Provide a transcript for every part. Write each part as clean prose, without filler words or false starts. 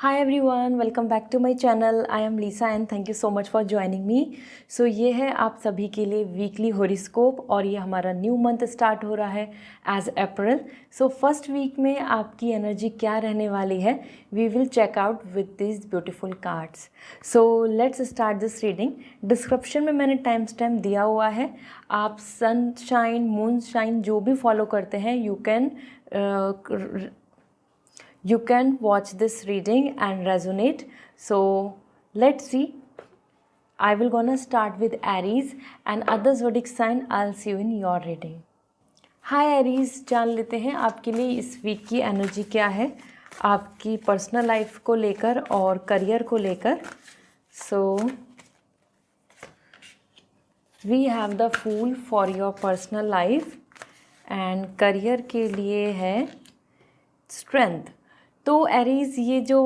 Hi everyone, welcome back to my channel. I am Lisa and thank you so much for joining me. So ये है आप सभी के लिए वीकली हॉरोस्कोप और ये हमारा न्यू मंथ स्टार्ट हो रहा है as April. So first week में आपकी एनर्जी क्या रहने वाली है, we will check out with this beautiful cards. So let's start this reading. Description में मैंने टाइम स्टैम्प दिया हुआ है। आप सनशाइन मून शाइन जो भी फॉलो करते हैं you can watch this reading and resonate. So let's see. I will gonna start with Aries and other zodiac sign. I'll see you in your reading. Hi Aries, जान लेते हैं आपके लिए इस वीक की एनर्जी क्या है आपकी पर्सनल लाइफ को लेकर और करियर को लेकर। So we have the Fool for your personal life and career के लिए है स्ट्रेंथ। तो एरीज ये जो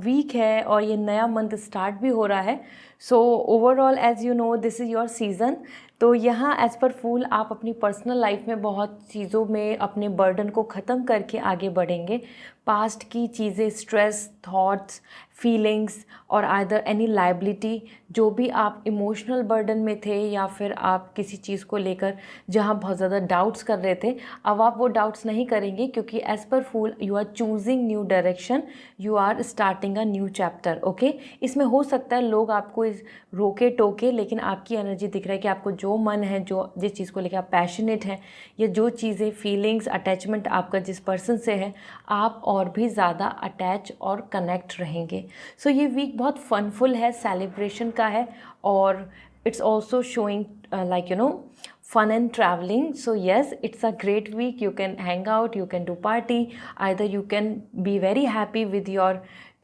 वीक है और ये नया मंथ स्टार्ट भी हो रहा है, so overall as you know this is your season. तो यहाँ एज़ पर फूल आप अपनी पर्सनल लाइफ में बहुत चीज़ों में अपने बर्डन को ख़त्म करके आगे बढ़ेंगे। पास्ट की चीज़ें, स्ट्रेस, थॉट्स, फीलिंग्स और आइदर एनी लाइबिलिटी, जो भी आप इमोशनल बर्डन में थे या फिर आप किसी चीज़ को लेकर जहाँ बहुत ज़्यादा डाउट्स कर रहे थे, अब आप वो डाउट्स नहीं करेंगे क्योंकि as per fool you are choosing new direction, you are starting a new chapter. Okay, इसमें हो सकता है लोग आपको इस रोके टोके, लेकिन आपकी एनर्जी दिख रहा है कि आपको जो मन है, जो जिस चीज़ को लेकर आप पैशनेट हैं या जो चीज़ें फीलिंग्स अटैचमेंट आपका जिस पर्सन से है, आप और भी ज़्यादा अटैच और कनेक्ट रहेंगे। सो ये वीक बहुत फनफुल है, सेलिब्रेशन का है और it's also showing like fun and traveling. So yes, it's a great week. You can hang out, you can do party, either you can be very happy with your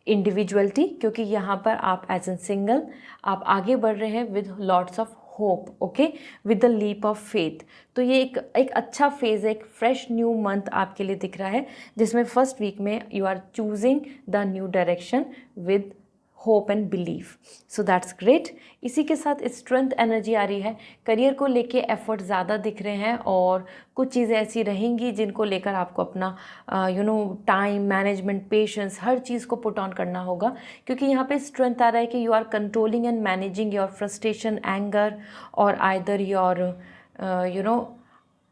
individuality क्योंकि यहाँ पर आप as an single आप आगे बढ़ रहे हैं with lots of hope, okay, with the leap of faith. तो ये एक अच्छा फेज़, एक फ्रेश न्यू मंथ आपके लिए दिख रहा है जिसमें फर्स्ट वीक में you are choosing the new direction with hope and belief. So that's great. इसी के साथ स्ट्रेंथ एनर्जी आ रही है। करियर को लेके एफर्ट ज़्यादा दिख रहे हैं और कुछ चीज़ें ऐसी रहेंगी जिनको लेकर आपको अपना टाइम मैनेजमेंट, पेशेंस, हर चीज़ को पुट ऑन करना होगा क्योंकि यहाँ पे स्ट्रेंथ आ रहा है कि you are controlling and managing your frustration, anger और आइदर योर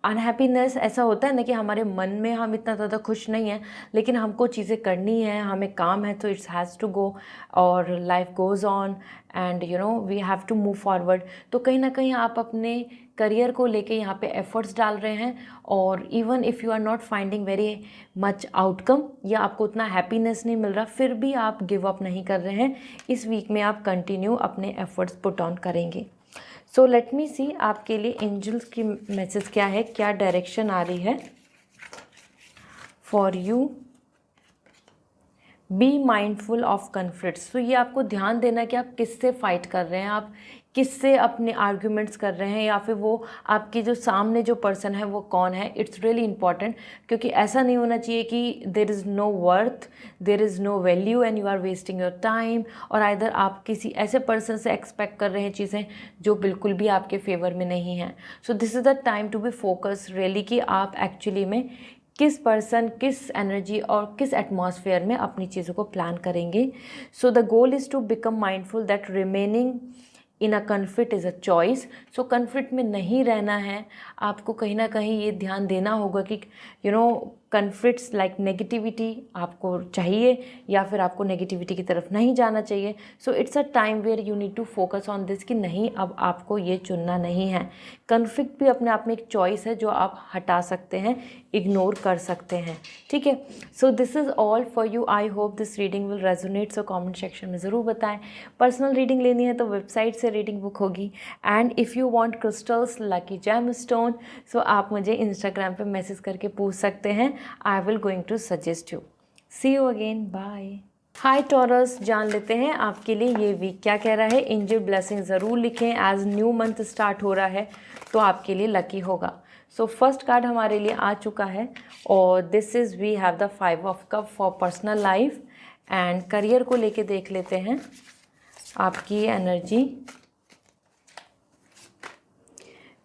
अनहैप्पीनेस। ऐसा होता है ना कि हमारे मन में हम इतना ज़्यादा खुश नहीं हैं लेकिन हमको चीज़ें करनी है, हमें काम है, तो इट्स हैज़ टू गो और life goes on and we have to move forward. तो कहीं ना कहीं आप अपने करियर को लेके यहाँ पे एफर्ट्स डाल रहे हैं और even if you are not finding very much outcome या आपको उतना हैप्पीनेस नहीं मिल रहा, फिर भी आप गिव अप नहीं कर रहे हैं। इस वीक में आप कंटिन्यू अपने एफर्ट्स पुट ऑन करेंगे। सो लेट मी सी आपके लिए एंजल्स की मैसेज क्या है, क्या डायरेक्शन आ रही है for you. B mindful of conflicts. तो ये आपको ध्यान देना कि आप किससे फाइट कर रहे हैं, आप किससे अपने आर्ग्यूमेंट्स कर रहे हैं या फिर वो आपकी जो सामने जो पर्सन है वो कौन है। इट्स रियली इंपॉर्टेंट क्योंकि ऐसा नहीं होना चाहिए कि there is no worth, there is no value and you are wasting your time, और आइदर आप किसी ऐसे पर्सन से एक्सपेक्ट कर रहे हैं चीज़ें जो बिल्कुल भी आपके फेवर में नहीं हैं। So this is the time to be focus really कि आप एक्चुअली में किस पर्सन, किस एनर्जी और किस एटमॉस्फेयर में अपनी चीज़ों को प्लान करेंगे। So the goal is to become mindful that remaining in a conflict is a choice. So conflict में नहीं रहना है, आपको कहीं ना कहीं ये ध्यान देना होगा कि कन्फ्लिक्ट्स लाइक नेगेटिविटी आपको चाहिए या फिर आपको नेगेटिविटी की तरफ नहीं जाना चाहिए। So it's a time where you need to focus on this कि नहीं, अब आपको ये चुनना नहीं है। कन्फ्लिक्ट भी अपने आप में एक चॉइस है जो आप हटा सकते हैं, इग्नोर कर सकते हैं, ठीक है। So this is all for you. I hope this reading will resonate. So comment section में ज़रूर बताएं। पर्सनल रीडिंग लेनी है तो वेबसाइट से रीडिंग बुक होगी and if you want crystals, lucky gem stone, so आप मुझे इंस्टाग्राम पे मैसेज करके पूछ सकते हैं। I will going to suggest you. See you again. Bye. Hi taurus, जान लेते हैं आपके लिए ये वीक क्या कह रहा है। एंजल ब्लेसिंग ज़रूर लिखें, एज न्यू मंथ स्टार्ट हो रहा है तो आपके लिए लकी होगा। सो फर्स्ट कार्ड हमारे लिए आ चुका है और this is we have the 5 of cup for personal life and career को लेके देख लेते हैं आपकी energy.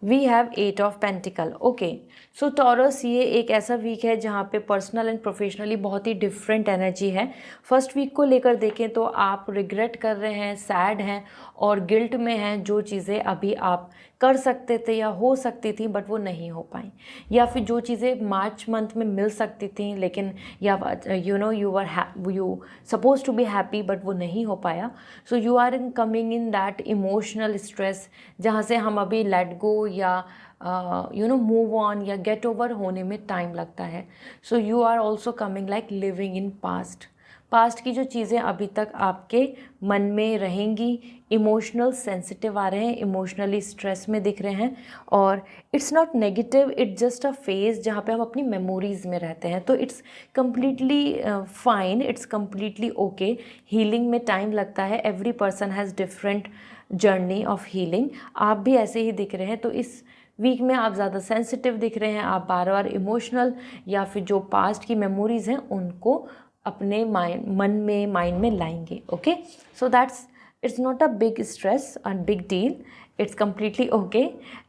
We have 8 of pentacle. Okay, so Taurus ये एक ऐसा वीक है जहाँ पे पर्सनल एंड प्रोफेशनली बहुत ही डिफरेंट एनर्जी है। फर्स्ट वीक को लेकर देखें तो आप रिग्रेट कर रहे हैं, सैड हैं और गिल्ट में हैं, जो चीज़ें अभी आप कर सकते थे या हो सकती थी बट वो नहीं हो पाई, या फिर जो चीज़ें मार्च मंथ में मिल सकती थी लेकिन या you suppose to be happy but वो नहीं हो पाया। So you are in coming in that emotional stress जहाँ से हम अभी लेट गो या मूव ऑन या गेट ओवर होने में टाइम लगता है। So you are also coming like living in past की जो चीज़ें अभी तक आपके मन में रहेंगी, इमोशनल सेंसिटिव आ रहे हैं, इमोशनली स्ट्रेस में दिख रहे हैं। और it's not negative, it's just a phase जहाँ पे हम अपनी मेमोरीज़ में रहते हैं। तो it's completely fine, it's completely okay. Healing में टाइम लगता है, every person has different journey of healing. आप भी ऐसे ही दिख रहे हैं। तो इस वीक में आप ज़्यादा सेंसिटिव दिख रहे हैं, आप बार बार इमोशनल या फिर जो पास्ट की मेमोरीज़ हैं उनको अपने माइंड में लाएंगे। Okay, so that's it's not a big stress and big deal, it's completely okay.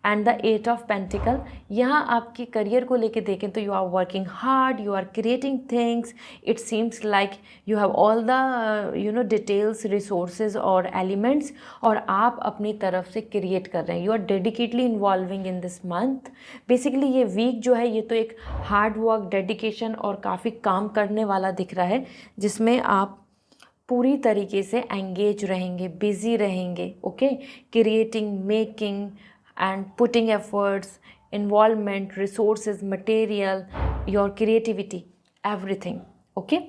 And the 8 of pentacle, यहाँ आपके करियर को लेके देखें तो you are working hard, you are creating things, it seems like you have all the details, resources और elements, और आप अपनी तरफ से क्रिएट कर रहे हैं। You are dedicatedly involving in this month. Basically ये वीक जो है ये तो एक हार्ड वर्क, डेडिकेशन और काफ़ी काम करने वाला दिख रहा है, जिसमें आप पूरी तरीके से एंगेज रहेंगे, बिजी रहेंगे। Okay, creating, making and putting efforts, involvement, resources, material, your creativity, everything. Okay,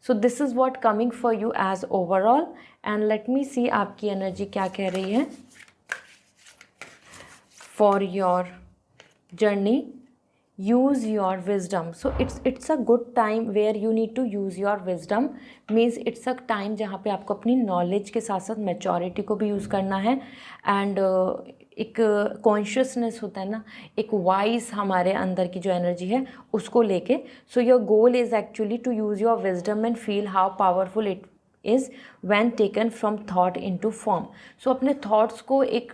so this is what coming for you as overall. And let me see आपकी एनर्जी क्या कह रही है for your journey. use your wisdom, so it's a good time where you need to use your wisdom, means it's a time जहाँ पे आपको अपनी knowledge के साथ साथ मैच्योरिटी को भी यूज़ करना है। एंड एक कॉन्शियसनेस होता है ना, एक वाइज हमारे अंदर की जो एनर्जी है उसको लेके। So your goal is actually to use your wisdom and feel how powerful it is when taken from thought into form. So अपने थाट्स को एक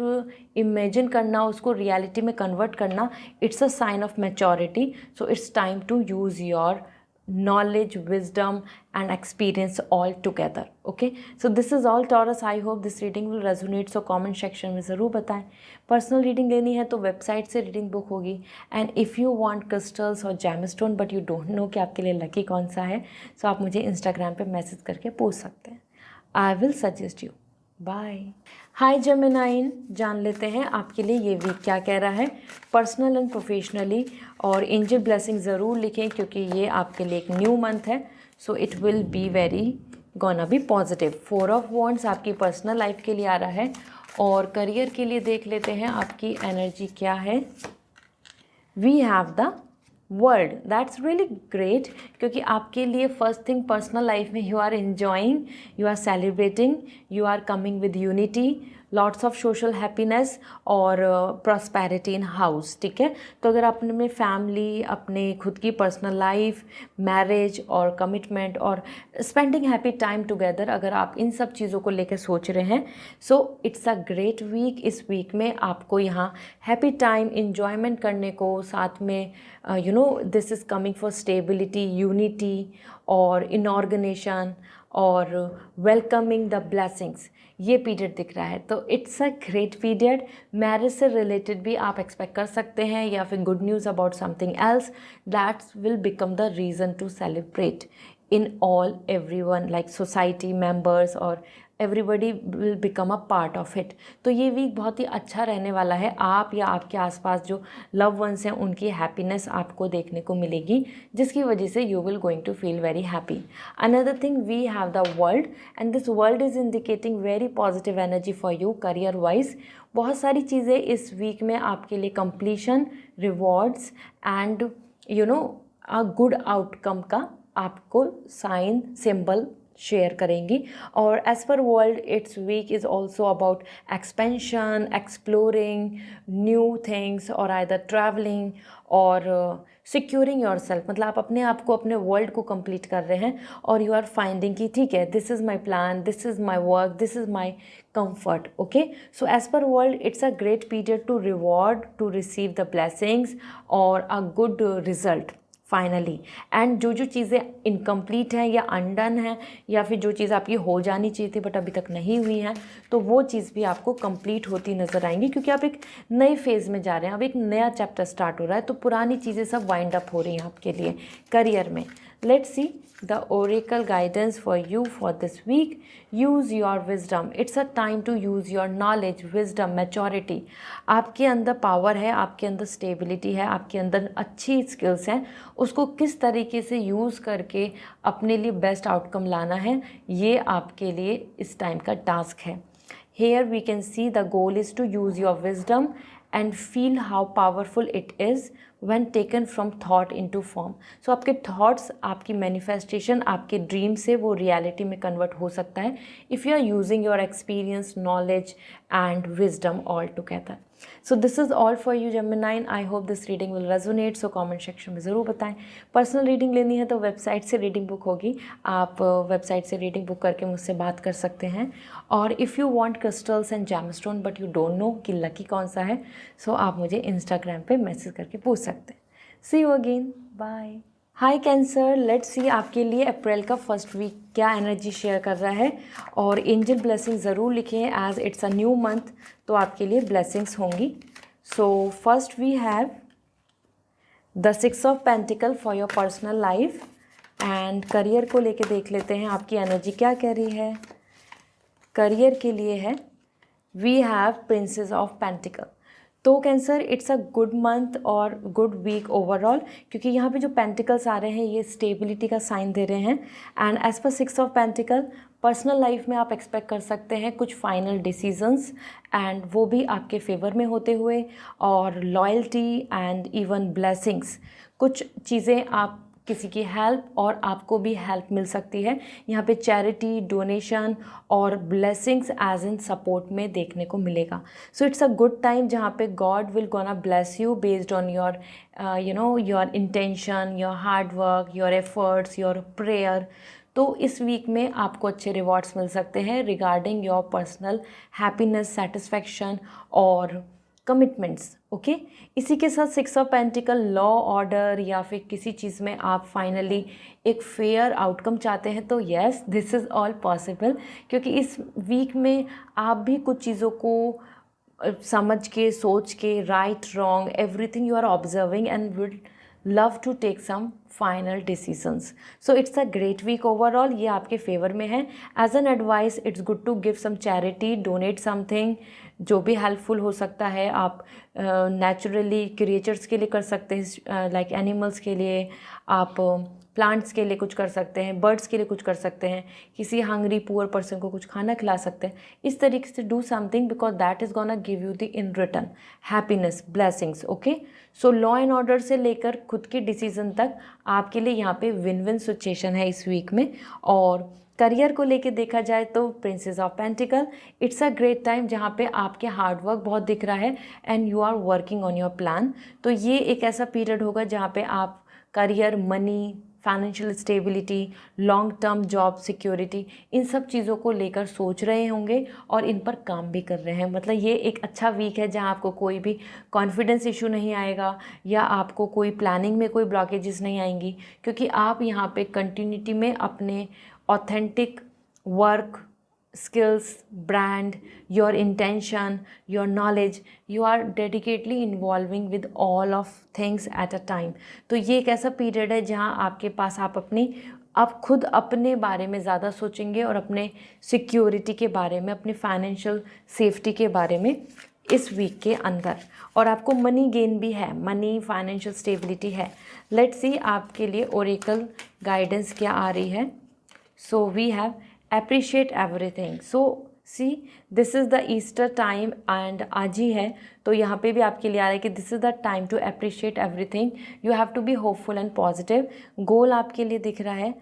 इमेजिन करना, उसको रियलिटी में कन्वर्ट करना, it's a sign of maturity. So it's time to use your knowledge, wisdom and experience all together. Okay, so this is all Taurus. I hope this reading will resonate, so comment section में ज़रूर बताएं। Personal reading लेनी है तो website से reading book होगी। And if you want crystals और gemstone but you don't know कि आपके लिए लकी कौन सा है, सो आप मुझे इंस्टाग्राम पे मैसेज करके पूछ सकते हैं। I will suggest you. Bye. Hi Gemini, जान लेते हैं आपके लिए ये वीक क्या कह रहा है पर्सनल एंड प्रोफेशनली। और एंजल ब्लेसिंग ज़रूर लिखें क्योंकि ये आपके लिए एक न्यू मंथ है, सो it will be very gonna be positive. 4 of wands आपकी पर्सनल लाइफ के लिए आ रहा है। और करियर के लिए देख लेते हैं आपकी एनर्जी क्या है। We have the world, that's really great, क्योंकि आपके लिए फर्स्ट थिंग पर्सनल लाइफ में you are enjoying, you are celebrating, you are coming with unity, lots of social happiness और प्रॉस्पेरिटी इन हाउस। ठीक है, तो अगर आप अपने फैमिली, अपने खुद की पर्सनल लाइफ, मैरिज और कमिटमेंट और स्पेंडिंग हैप्पी टाइम टुगेदर, अगर आप इन सब चीज़ों को लेकर सोच रहे हैं, so it's a great week. इस वीक में आपको यहाँ हैप्पी टाइम इन्जॉयमेंट करने को, साथ में this is coming for stability, unity और इनऑर्गेनेशन और वेलकमिंग द ब्लेसिंग्स, ये पीरियड दिख रहा है। तो it's a great period. Marriage से रिलेटेड भी आप एक्सपेक्ट कर सकते हैं, या फिर good news about something else that's will become the reason to celebrate in all everyone, like society members और everybody will become a part of it. तो ये वीक बहुत ही अच्छा रहने वाला है। आप या आपके आसपास जो लव वंस हैं उनकी हैप्पीनेस आपको देखने को मिलेगी, जिसकी वजह से you will going to feel very happy. Another thing, we have the world and this world is indicating very positive energy for you career wise. बहुत सारी चीज़ें इस वीक में आपके लिए completion, rewards and a good outcome का आपको sign, symbol share करेंगी। और as per world it's week is also about expansion, exploring new things और आइदर ट्रैवलिंग और सिक्योरिंग योर सेल्फ। मतलब आप अपने आप को, अपने वर्ल्ड को कंप्लीट कर रहे हैं और यू आर फाइंडिंग कि ठीक है, this is my plan, this is my work, this is my comfort. Okay, so as per world it's a great period to reward, to receive the blessings or a good result finally. And जो जो चीज़ें incomplete हैं या undone हैं या फिर जो चीज़ आपकी हो जानी चाहिए थी बट अभी तक नहीं हुई हैं, तो वो चीज़ भी आपको कंप्लीट होती नज़र आएंगी, क्योंकि आप एक नए फेज़ में जा रहे हैं, अब एक नया चैप्टर स्टार्ट हो रहा है, तो पुरानी चीज़ें सब वाइंड अप हो रही हैं आपके लिए करियर में। Let's see the oracle guidance for you for this week. Use your wisdom. It's a time to use your knowledge, wisdom, maturity. आपके अंदर पावर है, आपके अंदर स्टेबिलिटी है, आपके अंदर अच्छी स्किल्स हैं, उसको किस तरीके से यूज़ करके अपने लिए बेस्ट आउटकम लाना है, ये आपके लिए इस टाइम का टास्क है। Here we can see the goal is to use your wisdom and feel how powerful it is when taken from thought into form. So आपके thoughts, आपकी manifestation, आपके dream से वो reality में convert हो सकता है if you are using your experience, knowledge and wisdom all together. So this is all for you Gemini. I hope this reading will resonate. So comment section में ज़रूर बताएं। पर्सनल रीडिंग लेनी है तो वेबसाइट से रीडिंग बुक होगी, आप website से रीडिंग बुक करके मुझसे बात कर सकते हैं। और if you want crystals and gemstone but you don't know कि लकी कौन सा है, सो आप मुझे इंस्टाग्राम पे मैसेज करके पूछ सकते हैं। See you again, bye. Hi Cancer, let's see आपके लिए अप्रैल का फर्स्ट वीक क्या एनर्जी शेयर कर रहा है। और एंजल ब्लेसिंग ज़रूर लिखें as it's a new month, तो आपके लिए ब्लेसिंग्स होंगी। So first we have the 6 of pentacles for your personal life. And career को लेके देख लेते हैं आपकी एनर्जी क्या कह रही है। करियर के लिए है we have princess of pentacles. तो Cancer it's a good month और गुड वीक ओवरऑल, क्योंकि यहाँ पे जो पेंटिकल्स आ रहे हैं ये स्टेबिलिटी का साइन दे रहे हैं। And as per 6 of pentacle personal life में आप एक्सपेक्ट कर सकते हैं कुछ फाइनल डिसीजंस, एंड वो भी आपके फेवर में होते हुए, और लॉयल्टी एंड इवन ब्लेसिंग्स, कुछ चीज़ें आप किसी की हेल्प और आपको भी हेल्प मिल सकती है। यहाँ पे चैरिटी, डोनेशन और ब्लेसिंग्स एज इन सपोर्ट में देखने को मिलेगा। सो इट्स अ गुड टाइम जहाँ पे God will gonna bless you based on your your intention, your hard work, your efforts, your prayer. तो इस वीक में आपको अच्छे रिवॉर्ड्स मिल सकते हैं regarding your personal happiness, satisfaction और कमिटमेंट्स। ओके, इसी के साथ 6 ऑफ पेंटिकल, लॉ, ऑर्डर या फिर किसी चीज़ में आप फाइनली एक फेयर आउटकम चाहते हैं, तो yes this is all possible, क्योंकि इस वीक में आप भी कुछ चीज़ों को समझ के, सोच के, right wrong everything you are observing and would love to take some final decisions. So it's a great week overall, ये आपके फेवर में है। As an advice it's good to give some charity, donate something, जो भी helpful हो सकता है। आप नेचुरली क्रिएचर्स के लिए कर सकते हैं, लाइक एनिमल्स के लिए, आप प्लांट्स के लिए कुछ कर सकते हैं, बर्ड्स के लिए कुछ कर सकते हैं, किसी हंग्री पुअर पर्सन को कुछ खाना खिला सकते हैं। इस तरीके से do something because that is gonna give you the in return happiness, blessings. Okay, so law and order से लेकर खुद के डिसीजन तक आपके लिए यहाँ पे विन विन सिचुएशन है इस वीक में। और करियर को लेके देखा जाए तो princess of pentacles, it's a great time जहाँ पे आपके हार्ड वर्क बहुत दिख रहा है and you are working on your plan. तो ये एक ऐसा पीरियड होगा जहाँ पे आप career, money, financial stability, long term job security, इन सब चीज़ों को लेकर सोच रहे होंगे और इन पर काम भी कर रहे हैं। मतलब ये एक अच्छा वीक है जहाँ आपको कोई भी कॉन्फिडेंस इशू नहीं आएगा या आपको कोई प्लानिंग में कोई ब्लॉकेजेस नहीं आएंगी, क्योंकि आप यहाँ पे कंटिन्यूटी में अपने authentic work, skills, brand, your intention, your knowledge, you are dedicatedly involving with all of things at a time. तो ये एक ऐसा पीरियड है जहाँ आपके पास आप खुद अपने बारे में ज़्यादा सोचेंगे और अपने सिक्योरिटी के बारे में, अपने फाइनेंशियल सेफ्टी के बारे में इस वीक के अंदर। और आपको मनी गेन भी है, मनी, फाइनेंशियल स्टेबिलिटी है। लेट्स सी आपके लिए ओरेकल गाइडेंस क्या आ रही है। So we have appreciate everything. So see this is the Easter time and आज ही है, तो यहाँ पे भी आपके लिए आ रहा है कि this is the time to appreciate everything. You have to be hopeful and positive. गोल आपके लिए दिख रहा है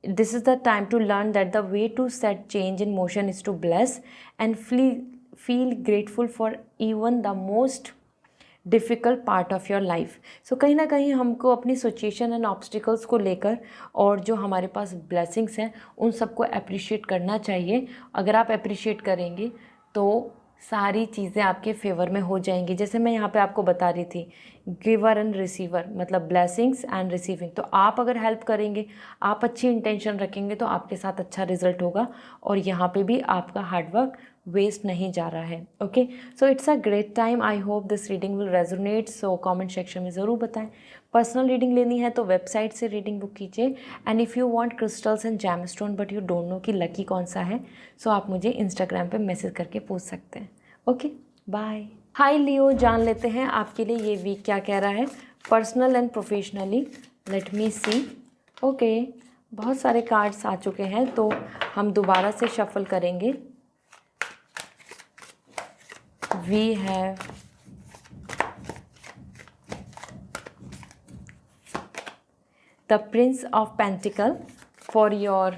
this is the time to learn that the way to set change in motion is to bless and feel grateful for even the most difficult part of your life. So कहीं ना कहीं हमको अपनी सिचुएशन एंड ऑब्स्टिकल्स को लेकर और जो हमारे पास ब्लेसिंग्स हैं उन सबको अप्रिशिएट करना चाहिए। अगर आप अप्रिशिएट करेंगे तो सारी चीज़ें आपके फेवर में हो जाएंगी। जैसे मैं यहाँ पे आपको बता रही थी, गिवर एंड रिसीवर, मतलब ब्लेसिंग्स एंड रिसीविंग। तो आप अगर हेल्प करेंगे, आप अच्छी इंटेंशन रखेंगे तो आपके साथ अच्छा रिजल्ट होगा और यहाँ पे भी आपका हार्डवर्क वेस्ट नहीं जा रहा है। Okay, so it's a great time. I hope this reading will resonate. So comment section में ज़रूर बताएं। पर्सनल रीडिंग लेनी है तो वेबसाइट से रीडिंग बुक कीजिए। And if you want crystals and gemstone but you don't know कि lucky कौन सा है, सो आप मुझे इंस्टाग्राम पे मैसेज करके पूछ सकते हैं। Okay, bye. हाय लियो, जान लेते हैं आपके लिए ये वीक क्या कह रहा है, personal and professionally. Let me see. Okay, बहुत सारे कार्ड्स आ चुके हैं तो हम दोबारा से शफल करेंगे। We have the Prince of Pentacle for your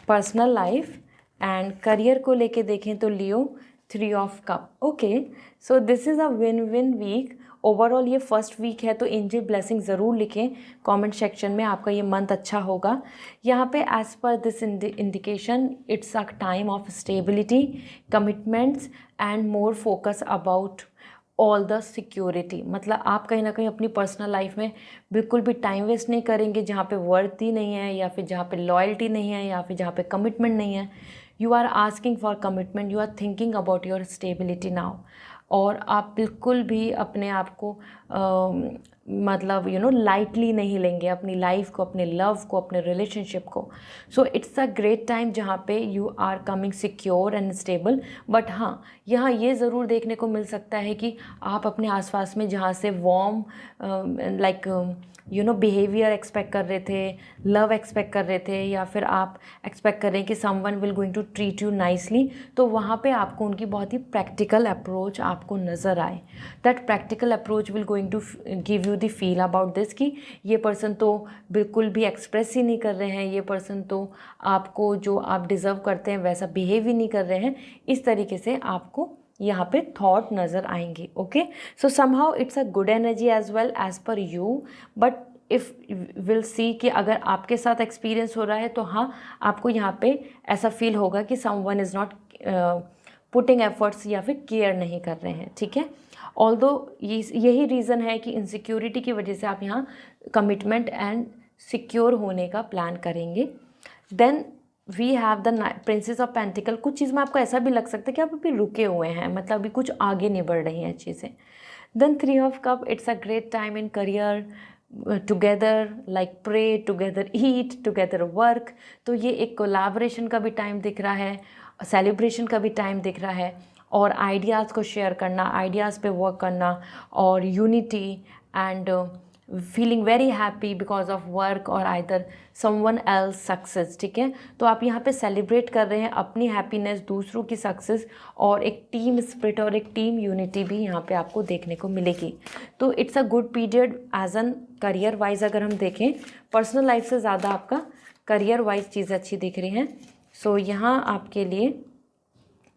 personal life and career को लेके देखें तो Leo 3 of Cup। Okay, so this is a win win week. Overall ये फर्स्ट वीक है तो एंजल ब्लेसिंग ज़रूर लिखें कमेंट सेक्शन में, आपका ये मंथ अच्छा होगा। यहाँ पे as per this indication it's a time of stability, commitments and more focus about all the security. मतलब आप कहीं ना कहीं अपनी पर्सनल लाइफ में बिल्कुल भी टाइम वेस्ट नहीं करेंगे जहाँ पे वर्थ ही नहीं है, या फिर जहाँ पे लॉयल्टी नहीं है, या फिर जहाँ पे कमिटमेंट नहीं है। You are asking for commitment, you are thinking about your stability now. और आप बिल्कुल भी अपने आप को मतलब लाइटली नहीं लेंगे, अपनी लाइफ को, अपने लव को, अपने रिलेशनशिप को। So it's a great time जहाँ पे you are coming secure and stable. But हाँ, यहाँ ये ज़रूर देखने को मिल सकता है कि आप अपने आसपास में जहाँ से वार्म बिहेवियर एक्सपेक्ट कर रहे थे, लव एक्सपेक्ट कर रहे थे, या फिर आप एक्सपेक्ट कर रहे हैं कि someone will going to treat you nicely, तो वहाँ पे आपको उनकी बहुत ही प्रैक्टिकल अप्रोच आपको नज़र आए। That practical approach will going to give you the feel about this कि ये पर्सन तो बिल्कुल भी एक्सप्रेस ही नहीं कर रहे हैं, ये पर्सन तो आपको जो आप डिज़र्व करते हैं वैसा बिहेव ही नहीं कर रहे हैं। इस तरीके से आपको यहाँ पे थॉट नज़र आएंगे। Okay, so somehow it's a good energy as well as per you. But if will see कि अगर आपके साथ एक्सपीरियंस हो रहा है तो हाँ, आपको यहाँ पे ऐसा फील होगा कि someone is not putting efforts या फिर केयर नहीं कर रहे हैं। ठीक है, ऑल्दो यही रीज़न है कि इनसिक्योरिटी की वजह से आप यहाँ कमिटमेंट एंड सिक्योर होने का प्लान करेंगे। Then we have the princess of pentacle. कुछ चीज़ में आपको ऐसा भी लग सकता है कि आप अभी रुके हुए हैं, मतलब अभी कुछ आगे नहीं बढ़ रही हैं चीज़ें। Then 3 of cup, it's a great time in career, together like pray, together eat, together work. तो ये एक कोलैबोरेशन का भी टाइम दिख रहा है, सेलिब्रेशन का भी टाइम दिख रहा है, और आइडियाज़ को शेयर करना, आइडियाज़ पे वर्क करना, और unity and feeling very happy because of work और आइदर समवन एल्स सक्सेस। ठीक है, तो आप यहाँ पे सेलिब्रेट कर रहे हैं अपनी हैप्पीनेस, दूसरों की सक्सेस, और एक टीम स्पिरिट और एक टीम यूनिटी भी यहाँ पे आपको देखने को मिलेगी। तो it's a good period as an career wise. अगर हम देखें पर्सनल लाइफ से ज़्यादा आपका करियर वाइज चीज़ें अच्छी दिख रही हैं। सो यहाँ आपके लिए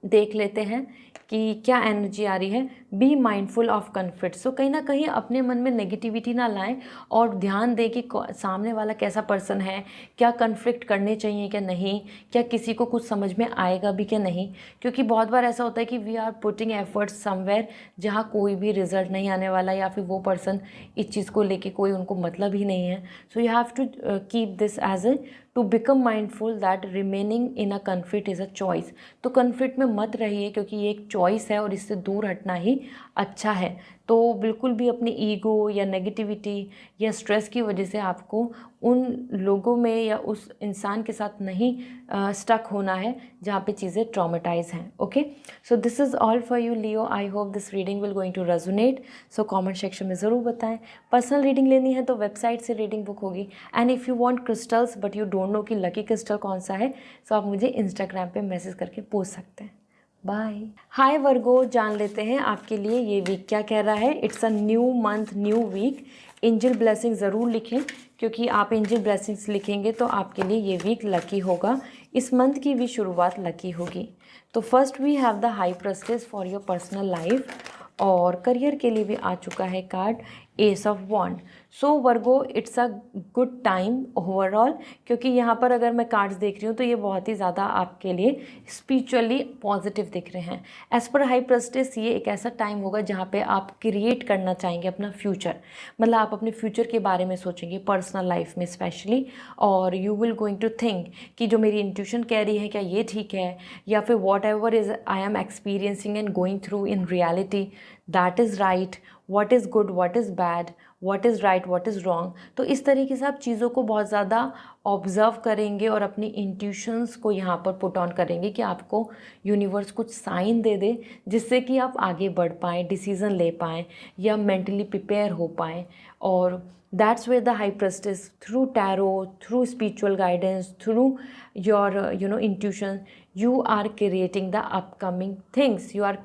देख लेते हैं कि क्या एनर्जी आ रही है। Be mindful of conflict. So कहीं ना कहीं अपने मन में नेगेटिविटी ना लाएं और ध्यान दें कि सामने वाला कैसा पर्सन है, क्या कन्फ्लिक्ट करने चाहिए क्या नहीं, क्या किसी को कुछ समझ में आएगा भी क्या नहीं। क्योंकि बहुत बार ऐसा होता है कि we are putting efforts somewhere जहाँ कोई भी रिजल्ट नहीं आने वाला, या फिर वो पर्सन इस चीज़ को लेके कोई उनको मतलब ही नहीं है। So you have to keep this as a to become mindful that remaining in a conflict is a choice. तो कन्फ्लिक्ट में मत रहिए क्योंकि ये एक चॉइस है और इससे दूर हटना ही अच्छा है। तो बिल्कुल भी अपनी ईगो या नेगेटिविटी या स्ट्रेस की वजह से आपको उन लोगों में या उस इंसान के साथ नहीं स्टक होना है जहाँ पे चीज़ें ट्रॉमेटाइज हैं। Okay, so this is all for you Leo. I hope this reading will going to resonate. So comment section में ज़रूर बताएं। पर्सनल रीडिंग लेनी है तो वेबसाइट से रीडिंग बुक होगी। And if you want crystals but you don't know कि lucky crystal कौन सा है, सो आप मुझे इंस्टाग्राम पे मैसेज करके पूछ सकते हैं। बाय। हाय वर्गो, जान लेते हैं आपके लिए ये वीक क्या कह रहा है। It's a new month, new week angel blessing ज़रूर लिखें, क्योंकि आप एंजल ब्लेसिंग्स लिखेंगे तो आपके लिए ये वीक लकी होगा, इस मंथ की भी शुरुआत लकी होगी। तो first we have the high priestess for your personal life, और करियर के लिए भी आ चुका है card ace of wand. So Virgo, it's a good time overall, क्योंकि यहाँ पर अगर मैं कार्ड्स देख रही हूँ तो ये बहुत ही ज़्यादा आपके लिए स्पिरिचुअली पॉजिटिव दिख रहे हैं। एज पर हाई प्रेस्टेज ये एक ऐसा टाइम होगा जहाँ पे आप क्रिएट करना चाहेंगे अपना फ्यूचर, मतलब आप अपने फ्यूचर के बारे में सोचेंगे पर्सनल लाइफ में स्पेशली, और you will going to think कि जो मेरी इंट्यूशन कह रही है क्या ये ठीक है, या फिर what ever is I am experiencing and going through in reality, that is right, what is good, what is bad, what is right, what is wrong. तो इस तरीके से आप चीज़ों को बहुत ज़्यादा ऑब्ज़र्व करेंगे और अपनी इंट्यूशंस को यहाँ पर पुट ऑन करेंगे कि आपको यूनिवर्स कुछ साइन दे दे जिससे कि आप आगे बढ़ पाएँ, डिसीज़न ले पाएँ या मेंटली प्रिपेयर हो पाएँ। और that's where the high priestess, through tarot, through spiritual guidance, through your intuition, you are creating the upcoming things, you are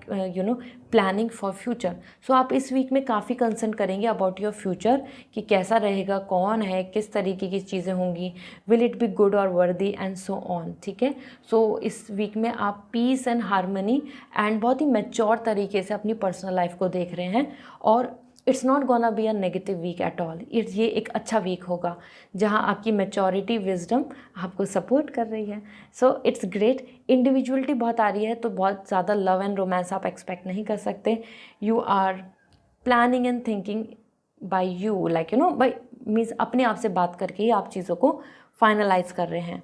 planning for future. So आप इस वीक में काफ़ी कंसर्न करेंगे अबाउट योर फ्यूचर कि कैसा रहेगा, कौन है, किस तरीके की चीज़ें होंगी, विल इट बी गुड और वर्दी एंड सो ऑन। ठीक है, सो इस वीक में आप पीस एंड हारमनी एंड बहुत ही मैच्योर तरीके से अपनी पर्सनल लाइफ को देख रहे हैं, और it's not gonna be a negative week at all. ये एक अच्छा वीक होगा जहाँ आपकी मैच्योरिटी, विजडम आपको सपोर्ट कर रही है। So it's great. इंडिविजुअलिटी बहुत आ रही है, तो बहुत ज़्यादा लव एंड रोमांस आप एक्सपेक्ट नहीं कर सकते। You are planning and thinking by you, like by means अपने आप से बात करके ही आप चीज़ों को फाइनलाइज कर रहे हैं।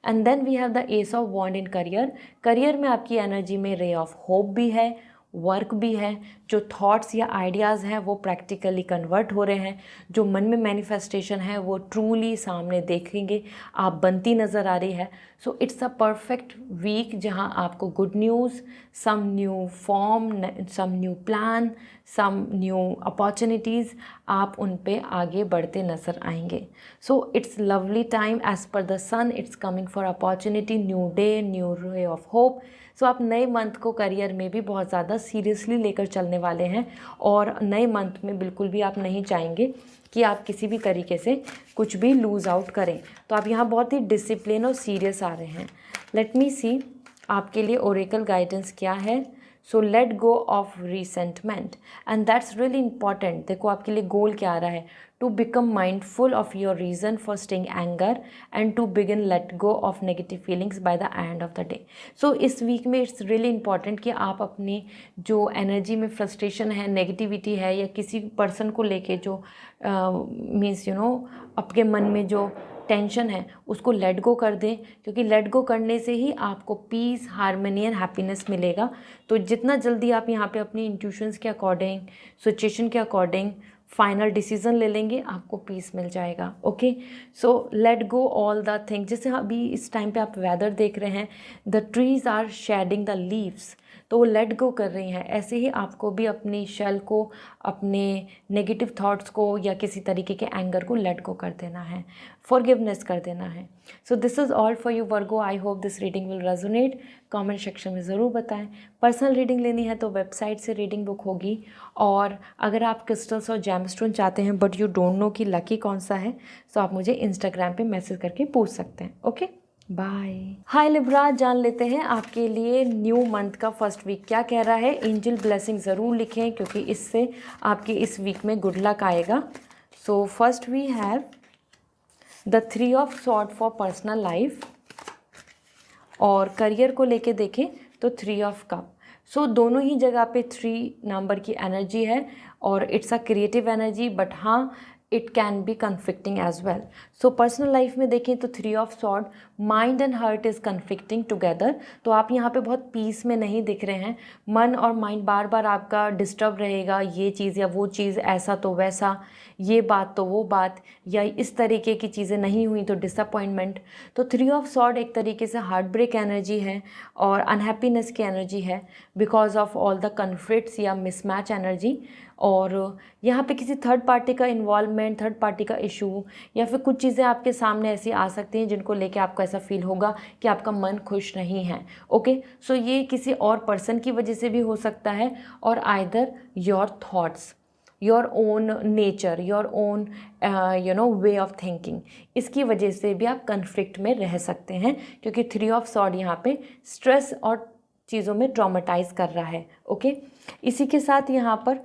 And then we have the ace of wand in career. Career में आपकी एनर्जी में रे ऑफ होप भी है, वर्क भी है, जो थॉट्स या आइडियाज़ हैं वो प्रैक्टिकली कन्वर्ट हो रहे हैं, जो मन में मैनिफेस्टेशन है वो ट्रूली सामने देखेंगे, आप बनती नज़र आ रही है। So it's a perfect week जहां आपको good news, some new form, some new plan, some new opportunities, आप उन पे आगे बढ़ते नज़र आएंगे। So it's lovely time as per the sun, it's coming for opportunity, new day, new ray of hope. So आप नए मंथ को करियर में भी बहुत ज़्यादा सीरियसली लेकर चलने वाले हैं, और नए मंथ में बिल्कुल भी आप नहीं चाहेंगे कि आप किसी भी तरीके से कुछ भी लूज़ आउट करें। तो आप यहाँ बहुत ही डिसिप्लिन और सीरियस आ रहे हैं। लेट मी सी आपके लिए ओरेकल गाइडेंस क्या है। So let go of resentment, and that's really important. देखो आपके लिए गोल क्या आ रहा है, to become mindful of your reason for staying anger and to begin let go of negative feelings by the end of the day. So इस week में it's really important कि आप अपनी जो एनर्जी में फ्रस्ट्रेशन है, नेगेटिविटी है, या किसी पर्सन को लेके जो मीन्स आपके मन में जो टेंशन है उसको लेट गो कर दें, क्योंकि लेट गो करने से ही आपको पीस, हार्मनी एंड हैप्पीनेस मिलेगा। तो जितना जल्दी आप यहाँ पे अपनी इंट्यूशंस के अकॉर्डिंग, सिचुएशन के अकॉर्डिंग फाइनल डिसीजन ले लेंगे, आपको पीस मिल जाएगा। Okay, so let go all the thing. जैसे अभी इस टाइम पे आप वेदर देख रहे हैं, the trees are shedding the leaves, तो वो लेट गो कर रही हैं। ऐसे ही आपको भी अपनी शेल को, अपने नेगेटिव थॉट्स को या किसी तरीके के एंगर को लेट गो कर देना है, फॉरगिवनेस कर देना है। So this is all for you Virgo. I hope this reading will resonate. Comment section में ज़रूर बताएं। पर्सनल रीडिंग लेनी है तो वेबसाइट से रीडिंग बुक होगी, और अगर आप क्रिस्टल्स और जेमस्टोन चाहते हैं बट यू डोंट नो कि लकी कौन सा है, तो आप मुझे इंस्टाग्राम पे मैसेज करके पूछ सकते हैं। Okay, bye. हाय लिब्रा, जान लेते हैं आपके लिए न्यू मंथ का फर्स्ट वीक क्या कह रहा है। एंजल ब्लेसिंग ज़रूर लिखें, क्योंकि इससे आपके इस वीक में गुड लक आएगा। So first we have the 3 of sword for personal life, और करियर को लेके देखें तो 3 ऑफ कप। सो दोनों ही जगह पे 3 नंबर की एनर्जी है, और it's a creative energy, but हाँ it can be conflicting as well. So personal life में देखें तो 3 of sword, mind and heart is conflicting together. तो आप यहाँ पे बहुत पीस में नहीं दिख रहे हैं। मन और माइंड बार बार आपका डिस्टर्ब रहेगा, ये चीज़ या वो चीज़, ऐसा तो वैसा, ये बात तो वो बात, या इस तरीके की चीज़ें नहीं हुई तो डिसअपॉइंटमेंट। तो 3 ऑफ स्वॉर्ड एक तरीके से हार्ट ब्रेक एनर्जी है और अनहैप्पीनेस की एनर्जी है, because of all the conflicts या मिसमैच एनर्जी। और यहाँ पे किसी थर्ड पार्टी का इन्वॉल्वमेंट, थर्ड पार्टी का इशू, या फिर कुछ चीज़ें आपके सामने ऐसी आ सकती हैं जिनको लेके आपको ऐसा फील होगा कि आपका मन खुश नहीं है। ओके, सो ये किसी और पर्सन की वजह से भी हो सकता है, और either your thoughts. Your own nature, your own way of thinking, इसकी वजह से भी आप कन्फ्लिक्ट में रह सकते हैं, क्योंकि 3 ऑफ सॉर्ड यहाँ पे स्ट्रेस और चीज़ों में ट्रॉमेटाइज कर रहा है। ओके, इसी के साथ यहाँ पर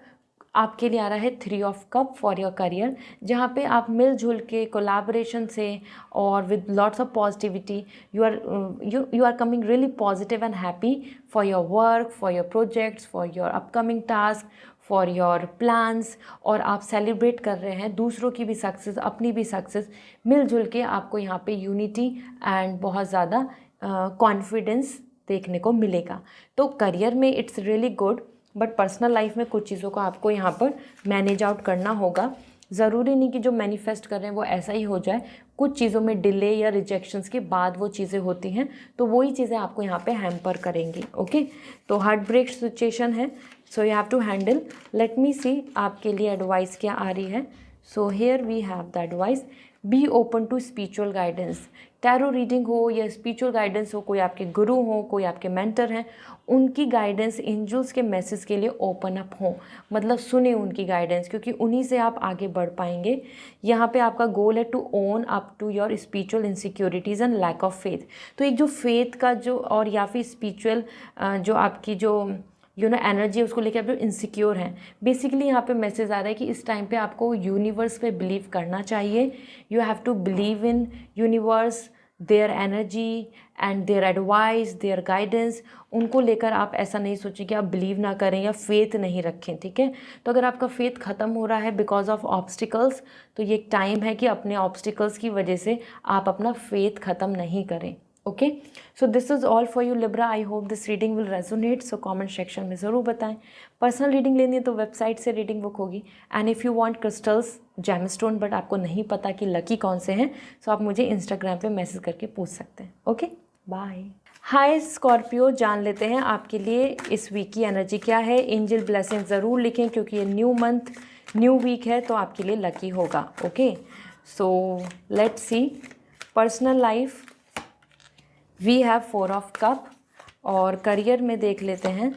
आपके लिए आ रहा है 3 of cup for your career, जहाँ पे आप मिलजुल के कोलैबोरेशन से और with lots of positivity you are coming really positive and happy for your work, for your projects, for your upcoming task, for your plans, और आप सेलिब्रेट कर रहे हैं दूसरों की भी सक्सेस, अपनी भी सक्सेस। मिलजुल के आपको यहाँ पे यूनिटी एंड बहुत ज़्यादा कॉन्फिडेंस देखने को मिलेगा। तो करियर में it's really good, but personal life में कुछ चीज़ों को आपको यहाँ पर मैनेज आउट करना होगा। ज़रूरी नहीं कि जो मैनिफेस्ट कर रहे हैं वो ऐसा ही हो जाए, कुछ चीज़ों में डिले या रिजेक्शंस के बाद वो चीज़ें होती हैं, तो वही चीज़ें आपको यहाँ पे हैम्पर करेंगी। ओके, तो हार्ट ब्रेक सिचुएशन है, so you have to handle. Let me see आपके लिए एडवाइस क्या आ रही है। So here we have the advice, be open to spiritual guidance. Tarot reading हो या स्पिरिचुअल गाइडेंस हो, कोई आपके गुरु हो, कोई आपके मेंटर हैं, उनकी गाइडेंस, एंजल्स के मैसेज के लिए ओपन अप हो, मतलब सुने उनकी गाइडेंस, क्योंकि उन्हीं से आप आगे बढ़ पाएंगे। यहाँ पे आपका गोल है to own up to your spiritual insecurities and lack of faith. तो एक जो फेथ का जो, और या फिर स्पिरिचुअल जो आपकी जो एनर्जी है, उसको लेकर आप जो इनसिक्योर हैं, बेसिकली यहाँ पे मैसेज आ रहा है कि इस टाइम पे आपको यूनिवर्स पे बिलीव करना चाहिए। You have to believe in universe, their energy and their advice, their guidance. उनको लेकर आप ऐसा नहीं सोचें कि आप बिलीव ना करें या फेथ नहीं रखें, ठीक है। तो अगर आपका फेथ ख़त्म हो रहा है बिकॉज ऑफ ऑब्स्टिकल्स, तो ये एक टाइम है कि अपने ऑब्स्टिकल्स की वजह से आप अपना फेथ ख़त्म नहीं करें। Okay, so this is all for you Libra. I hope this reading will resonate, so comment section में ज़रूर बताएं। पर्सनल रीडिंग लेनी है तो वेबसाइट से रीडिंग बुक होगी, and if you want crystals, gemstone, but आपको नहीं पता कि लकी कौन से हैं, सो आप मुझे इंस्टाग्राम पे मैसेज करके पूछ सकते हैं। Okay, bye. हाय स्कॉर्पियो, जान लेते हैं आपके लिए इस वीक की एनर्जी क्या है। एंजल ब्लेसिंग ज़रूर लिखें, क्योंकि ये न्यू मंथ, न्यू वीक है, तो आपके लिए लकी होगा। Okay, so let's see personal life. We have 4 of cup, और करियर में देख लेते हैं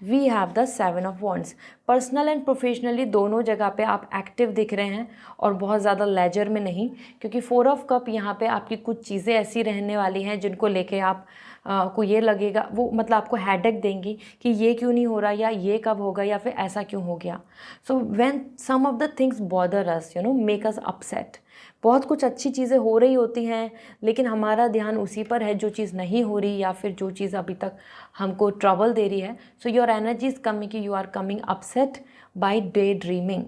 we have the 7 of wands. Personal and professionally दोनों जगह पे आप एक्टिव दिख रहे हैं, और बहुत ज़्यादा लेजर में नहीं, क्योंकि 4 ऑफ कप यहाँ पे आपकी कुछ चीज़ें ऐसी रहने वाली हैं जिनको लेके आप को ये लगेगा, वो मतलब आपको हेडेक देंगी कि ये क्यों नहीं हो रहा, या ये कब होगा, या फिर ऐसा क्यों हो गया। So when some of the things bother us, make us upset. बहुत कुछ अच्छी चीज़ें हो रही होती हैं, लेकिन हमारा ध्यान उसी पर है जो चीज़ नहीं हो रही, या फिर जो चीज़ अभी तक हमको ट्रबल दे रही है। So your energy is coming कि you are coming upset by daydreaming,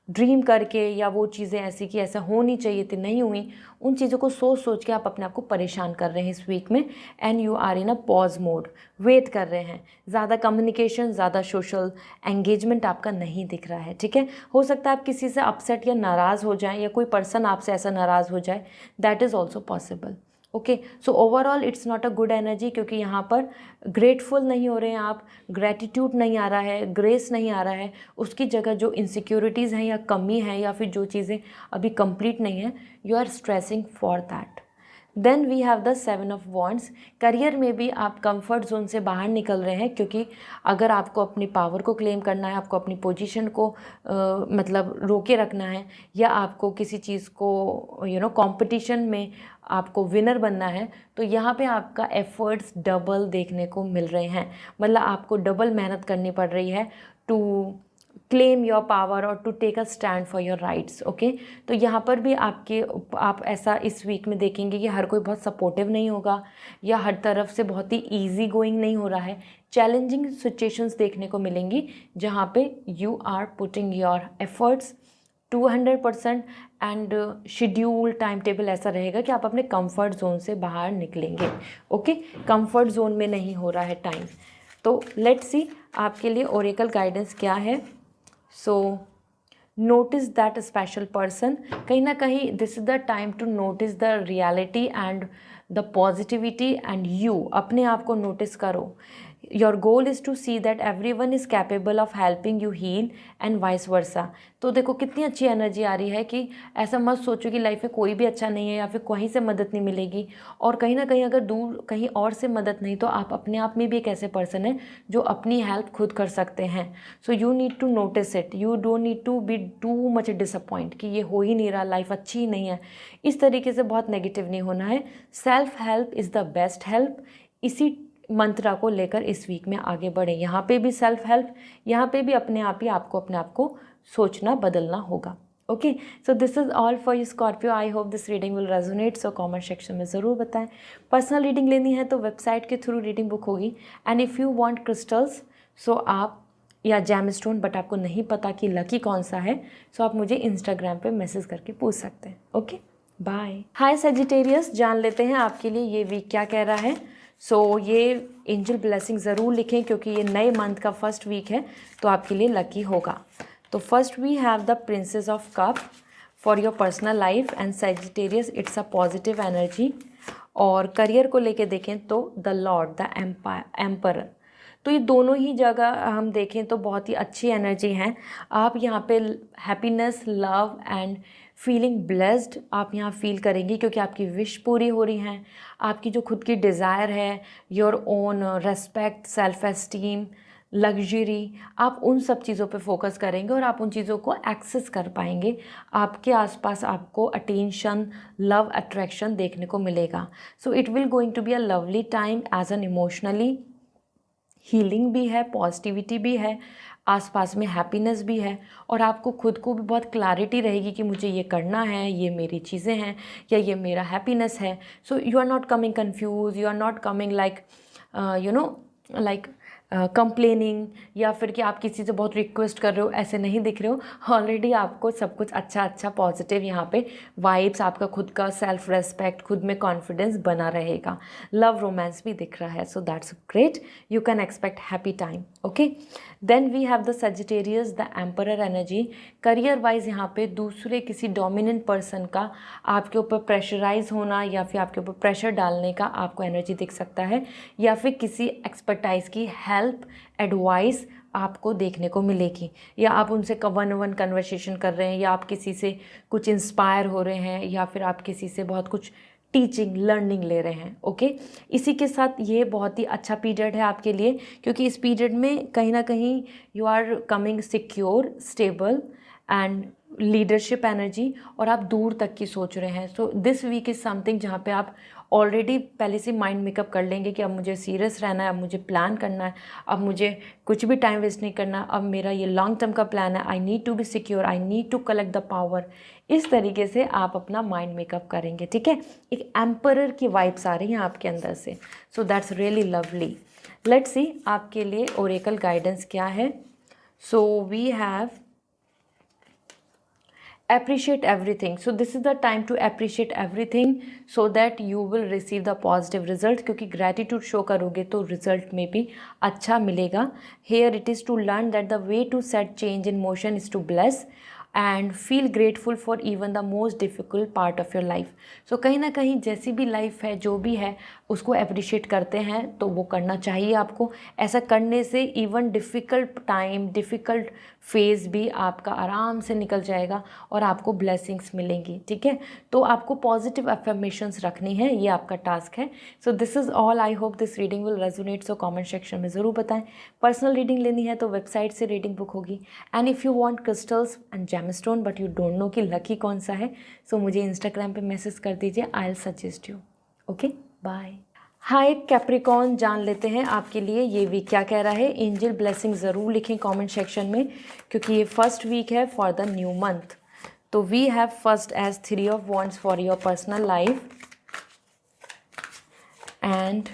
dream करके, या वो चीज़ें ऐसी कि ऐसा होनी चाहिए थी नहीं हुई, उन चीज़ों को सोच सोच के आप अपने आप को परेशान कर रहे हैं इस वीक में। And you are in a pause mode, wait कर रहे हैं। ज़्यादा कम्युनिकेशन, ज़्यादा सोशल एंगेजमेंट आपका नहीं दिख रहा है, ठीक है। हो सकता है आप किसी से अपसेट या नाराज़ हो जाएं, या कोई पर्सन आपसे ऐसा नाराज़ हो जाए, that is also possible. Okay, so overall it's not a good energy, क्योंकि यहाँ पर ग्रेटफुल नहीं हो रहे हैं आप, ग्रेटिट्यूड नहीं आ रहा है, ग्रेस नहीं आ रहा है। उसकी जगह जो इनसिक्योरिटीज़ हैं या कमी है, या फिर जो चीज़ें अभी कंप्लीट नहीं हैं, you are stressing for that. Then we have the 7 of wands. Career में भी आप कंफर्ट जोन से बाहर निकल रहे हैं, क्योंकि अगर आपको अपनी पावर को क्लेम करना है, आपको अपनी पोजीशन को मतलब रोके रखना है, या आपको किसी चीज़ को कंपटीशन में आपको विनर बनना है, तो यहाँ पे आपका एफर्ट्स डबल देखने को मिल रहे हैं। मतलब आपको डबल मेहनत करनी पड़ रही है टू क्लेम योर पावर और to take a stand for your rights. Okay, तो यहाँ पर भी आप ऐसा इस वीक में देखेंगे कि हर कोई बहुत सपोर्टिव नहीं होगा, या हर तरफ से बहुत ही ईजी गोइंग नहीं हो रहा है। चैलेंजिंग सिचुएशंस देखने को मिलेंगी, जहाँ पे you are putting your efforts 200%, and schedule time table ऐसा रहेगा कि आप अपने कंफर्ट जोन से बाहर निकलेंगे। ओके, कंफर्ट जोन में नहीं हो रहा है टाइम। तो लेट्स सी आपके लिए ओरेकल गाइडेंस क्या है। So notice that special person, कहीं ना कहीं this is the time to notice the reality and the positivity, and you अपने आप को नोटिस करो। Your goal is to see that everyone is capable of helping you heal and vice versa. तो देखो कितनी अच्छी एनर्जी आ रही है कि ऐसा मत सोचो कि लाइफ में कोई भी अच्छा नहीं है या फिर कहीं से मदद नहीं मिलेगी, और कहीं ना कहीं अगर दूर कहीं और से मदद नहीं तो आप अपने आप में भी एक ऐसे पर्सन है जो अपनी हेल्प खुद कर सकते हैं। So you need to notice it, you don't need to be too much disappoint कि ये हो ही नहीं रहा, लाइफ अच्छी ही नहीं है, इस तरीके से बहुत नेगेटिव नहीं होना है। Self help is the best help. इसी मंत्रा को लेकर इस वीक में आगे बढ़े। यहाँ पे भी सेल्फ हेल्प, यहाँ पे भी अपने आप ही आपको अपने आप को सोचना बदलना होगा। Okay, so this is all for you Scorpio. I hope this reading will resonate, so comment section में ज़रूर बताएं। पर्सनल रीडिंग लेनी है तो वेबसाइट के थ्रू रीडिंग बुक होगी। And if you want crystals so आप या जैम स्टोन, बट आपको नहीं पता कि लकी कौन सा है, सो आप मुझे इंस्टाग्राम पे मैसेज करके पूछ सकते हैं। Okay, bye. हाय सेजिटेरियस, जान लेते हैं आपके लिए ये वीक क्या कह रहा है। सो ये एंजल ब्लेसिंग ज़रूर लिखें क्योंकि ये नए मंथ का फर्स्ट वीक है तो आपके लिए लकी होगा। तो first we have the princess of cup for your personal life and Sagittarius, it's a positive energy. और करियर को लेके देखें तो द लॉर्ड, द एम्परर। तो ये दोनों ही जगह हम देखें तो बहुत ही अच्छी एनर्जी हैं। आप यहाँ पे happiness, love and feeling blessed आप यहाँ फील करेंगी क्योंकि आपकी विश पूरी हो रही हैं। आपकी जो खुद की डिज़ायर है, your own respect, self esteem, luxury, आप उन सब चीज़ों पे फोकस करेंगे और आप उन चीज़ों को एक्सेस कर पाएंगे। आपके आसपास आपको अटेंशन, लव, अट्रैक्शन देखने को मिलेगा। So it will going to be a lovely time as an emotionally healing भी है, पॉजिटिविटी भी है, आसपास में हैप्पीनेस भी है, और आपको खुद को भी बहुत क्लैरिटी रहेगी कि मुझे ये करना है, ये मेरी चीज़ें हैं या ये मेरा हैप्पीनेस है। So you are not coming confuse, you are not coming like like complaining, या फिर कि आप किसी से बहुत रिक्वेस्ट कर रहे हो, ऐसे नहीं दिख रहे हो। ऑलरेडी आपको सब कुछ अच्छा पॉजिटिव यहाँ पे वाइब्स, आपका खुद का सेल्फ रेस्पेक्ट, खुद में कॉन्फिडेंस बना रहेगा। लव रोमांस भी दिख रहा है, so that's great, you can expect happy time. Okay, then we have the Sagittarius, the emperor energy. Career wise यहाँ पे दूसरे किसी डोमिनेंट पर्सन का आपके ऊपर प्रेशराइज होना या फिर आपके ऊपर प्रेशर डालने का आपको एनर्जी दिख सकता है, या फिर किसी एक्सपर्टाइज की हेल्प, एडवाइस आपको देखने को मिलेगी, या आप उनसे वन वन कन्वर्सेशन कर रहे हैं, या आप किसी से कुछ इंस्पायर हो रहे हैं, या फिर आप किसी से बहुत कुछ टीचिंग, लर्निंग ले रहे हैं। ओके, इसी के साथ ये बहुत ही अच्छा पीरियड है आपके लिए क्योंकि इस पीरियड में कहीं ना कहीं you are coming secure, stable and leadership energy, और आप दूर तक की सोच रहे हैं। So this week is something जहाँ पे आप ऑलरेडी पहले से माइंड मेकअप कर लेंगे कि अब मुझे सीरियस रहना है, अब मुझे प्लान करना है, अब मुझे कुछ भी टाइम वेस्ट नहीं करना, अब मेरा ये लॉन्ग टर्म का प्लान है, I need to be secure, I need to collect the power. इस तरीके से आप अपना माइंड मेकअप करेंगे। ठीक है, एक एम्परर की वाइब्स आ रही हैं आपके अंदर से, so that's really lovely. Let's see आपके लिए ओरेकल गाइडेंस क्या है। So we have appreciate everything, so this is the time to appreciate everything so that you will receive the positive result, क्योंकि gratitude show करोगे तो result में भी अच्छा मिलेगा। Here it is to learn that the way to set change in motion is to bless and feel grateful for even the most difficult part of your life। so कहीं ना कहीं जैसी भी लाइफ है, जो भी है, उसको अप्रिशिएट करते हैं तो वो करना चाहिए आपको। ऐसा करने से even difficult time, difficult phase भी आपका आराम से निकल जाएगा और आपको ब्लेसिंग्स मिलेंगी। ठीक है, तो आपको पॉजिटिव अफर्मेशंस रखनी है, ये आपका टास्क है। So this is all, I hope this reading will resonate, so comment section में ज़रूर बताएं। पर्सनल रीडिंग लेनी है तो वेबसाइट से रीडिंग बुक होगी। And if you want crystals and gemstone but you don't know कि लकी कौन सा है, सो मुझे इंस्टाग्राम पे मैसेज कर दीजिए, I will suggest you. Okay, bye. Hi Capricorn, जान लेते हैं आपके लिए ये वीक क्या कह रहा है। एंजल ब्लेसिंग ज़रूर लिखें कमेंट सेक्शन में क्योंकि ये फर्स्ट वीक है फॉर द न्यू मंथ। तो we have first as 3 of wands for your personal life, and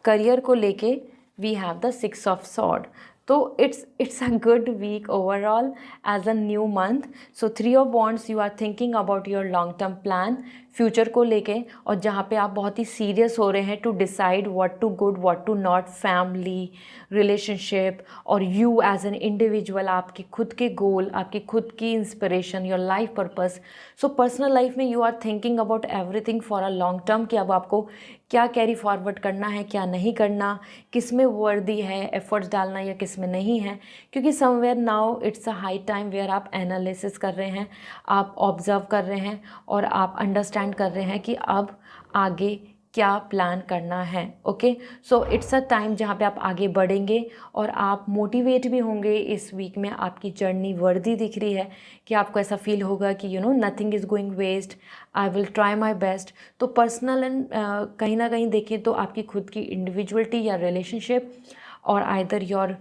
career को लेके we have the 6 of sword. तो it's a good week overall as a new month. So 3 of wands, you are thinking about your long term plan, future को लेके, और जहाँ पे आप बहुत ही सीरियस हो रहे हैं to decide what to good, what to not, family, relationship और यू एज एन इंडिविजुअल, आपके खुद के गोल, आपकी खुद की inspiration, your life purpose. So personal life में you are thinking about everything for a long term कि अब आपको क्या कैरी फॉरवर्ड करना है, क्या नहीं करना, किस में वर्दी है एफर्ट्स डालना या किस में नहीं है। क्योंकि somewhere now it's a high time where आप एनालिसिस कर रहे हैं, आप ऑब्ज़र्व कर रहे हैं और आप अंडरस्टैंड कर रहे हैं कि अब आगे क्या प्लान करना है। Okay, so it's a time जहाँ पे आप आगे बढ़ेंगे और आप मोटिवेट भी होंगे। इस वीक में आपकी जर्नी वर्दी दिख रही है कि आपको ऐसा फील होगा कि you know nothing is going waste, I will try my best. तो पर्सनल एंड कहीं ना कहीं देखें तो आपकी खुद की इंडिविजुअलिटी या रिलेशनशिप और आइदर योर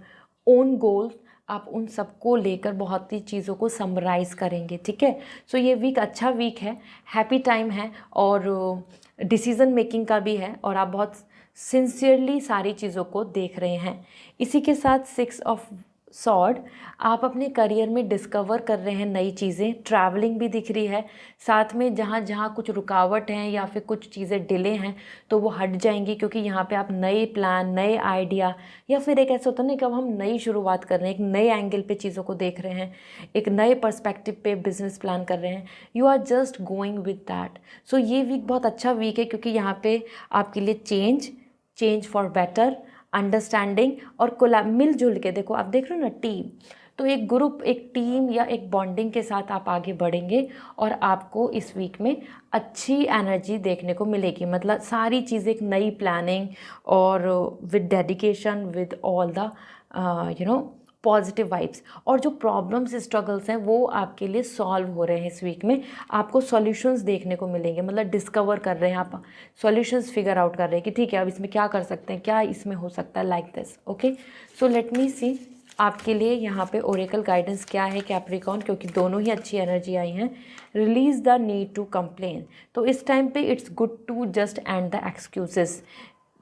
ओन गोल, आप उन सबको लेकर बहुत ही चीज़ों को समराइज़ करेंगे। ठीक है, सो ये वीक अच्छा वीक है, हैप्पी टाइम है और डिसीज़न मेकिंग का भी है और आप बहुत सिंसियरली सारी चीज़ों को देख रहे हैं। इसी के साथ 6 ऑफ सॉर्ड, आप अपने करियर में डिस्कवर कर रहे हैं नई चीज़ें, ट्रैवलिंग भी दिख रही है। साथ में जहाँ जहाँ कुछ रुकावट हैं या फिर कुछ चीज़ें डिले हैं तो वो हट जाएंगी, क्योंकि यहाँ पे आप नए प्लान, नए आइडिया या फिर एक ऐसा होता है ना कि अब हम नई शुरुआत कर रहे हैं, एक नए एंगल पे चीज़ों को देख रहे हैं, एक नए पर्सपेक्टिव पे बिजनेस प्लान कर रहे हैं। You are just going with that. So ये वीक बहुत अच्छा वीक है, क्योंकि यहाँ पे आपके लिए चेंज फॉर बेटर, अंडरस्टैंडिंग और कोला मिलजुल के देखो। आप देख रहे हो ना टीम, तो एक ग्रुप, एक टीम या एक बॉन्डिंग के साथ आप आगे बढ़ेंगे और आपको इस वीक में अच्छी एनर्जी देखने को मिलेगी। मतलब सारी चीज़ें एक नई प्लानिंग और with dedication, with all the positive vibes. और जो प्रॉब्लम्स, स्ट्रगल्स हैं वो आपके लिए सॉल्व हो रहे हैं। इस वीक में आपको सॉल्यूशंस देखने को मिलेंगे, मतलब डिस्कवर कर रहे हैं आप, सॉल्यूशंस फिगर आउट कर रहे हैं कि ठीक है अब इसमें क्या कर सकते हैं, क्या इसमें हो सकता है, like this. Okay, so let me see आपके लिए यहाँ पे ओरेकल गाइडेंस क्या है कैप्रिकॉर्न, क्योंकि दोनों ही अच्छी एनर्जी आई हैं। Release the need to complain, तो इस टाइम पे it's good to just end the excuses.